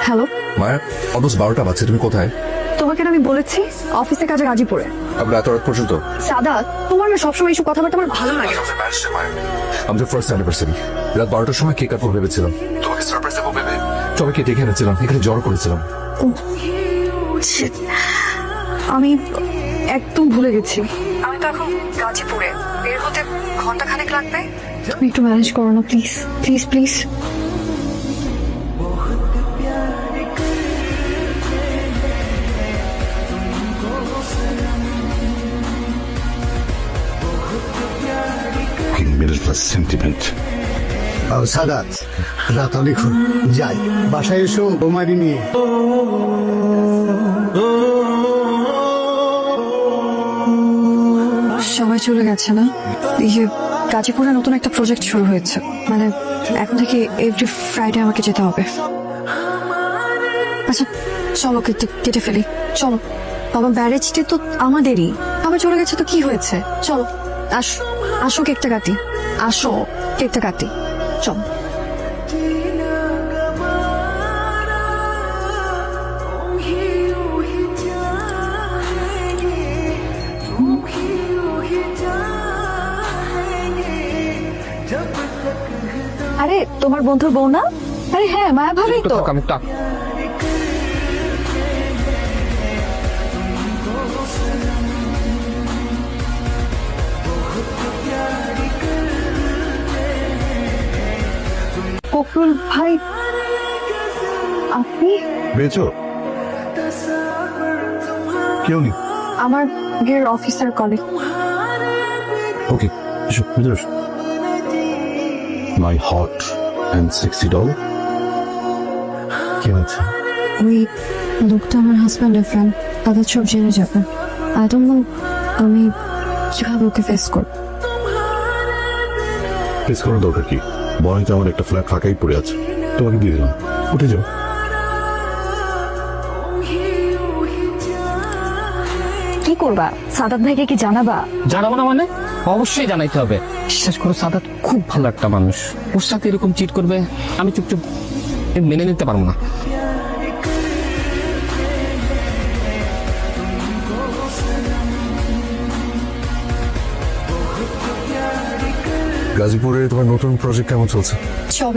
Hello মায়া, almost 12টা বাজছে, তুমি কোথায়? তোমাকে না আমি বলেছি অফিসে কাজে গাজীপুরে। আমরা এত রাত পর্যন্ত? সাদাত, তোমার না সবসময় এইসব কথাবার্তা আমার ভালো লাগে না। আমাদের ফার্স্ট অ্যানিভার্সারি, রাত 12টার সময় কেক কাটবো ভেবেছিলাম, তোমাকে সারপ্রাইজ দেবো ভেবে সবাইকে ডেকে এনেছিলাম, এখানে জড়ো করেছিলাম। Shit, আমি একদম ভুলে গেছি। আমি তো এখন গাজীপুরে, বের হতে ঘন্টাখানেক লাগবে। তুমি একটু ম্যানেজ করো না please, please please. Middle class sentiment. Sadat, রাত অনেক হল, যাই বাসায় এসো বোমারি নিয়ে। সবাই চলে গেছে না? এই যে গাজীপুরে নতুন একটা প্রজেক্ট শুরু হয়েছে, মানে এখন থেকে এভরি ফ্রাইডে আমাকে যেতে হবে। আচ্ছা চলো কেটে ফেলি, চলো। বাবা ব্যারেজটি তো আমাদেরই, আবার চলে গেছে তো কি হয়েছে, চলো আসো আসো কেকটা কাটি, আসো কেকটা কাটি, চলো। আরে তোমার বন্ধুর বউ না? আরে হ্যাঁ, মায়া ভালোই তো। ফখরুল ভাই, আপনি? পেয়েছো? কেউ নেই? আমার বিয়ের অফিসার কলিগ। ওকে, এসো ভিতরে এসো। মাই হট অ্যান্ড সেক্সি ডল। কি হয়েছে? ওই লোকটা আমার হাজব্যান্ডের ফ্রেন্ড, তাদের সব জেনে যাবে। আই ডোন্ট নো আমি কিভাবে ওকে ফেস করব। ফেস করার দরকার কি? বরং তো আমার একটা ফ্ল্যাট ফাঁকাই পড়ে আছে, তোমাকে দিয়ে দিলাম, উঠে যাও। কি করবা? সাদাত ভাইকে কি জানাবা? জানাবো না মানে? অবশ্যই জানাইতে হবে। বিশ্বাস করো সাদাত খুব ভালো একটা মানুষ, ওর সাথে এরকম চিট করবে আমি চুপচুপ মেনে নিতে পারবো না। গাজীপুরে তোমার নতুন প্রজেক্ট কেমন চলছে? সবই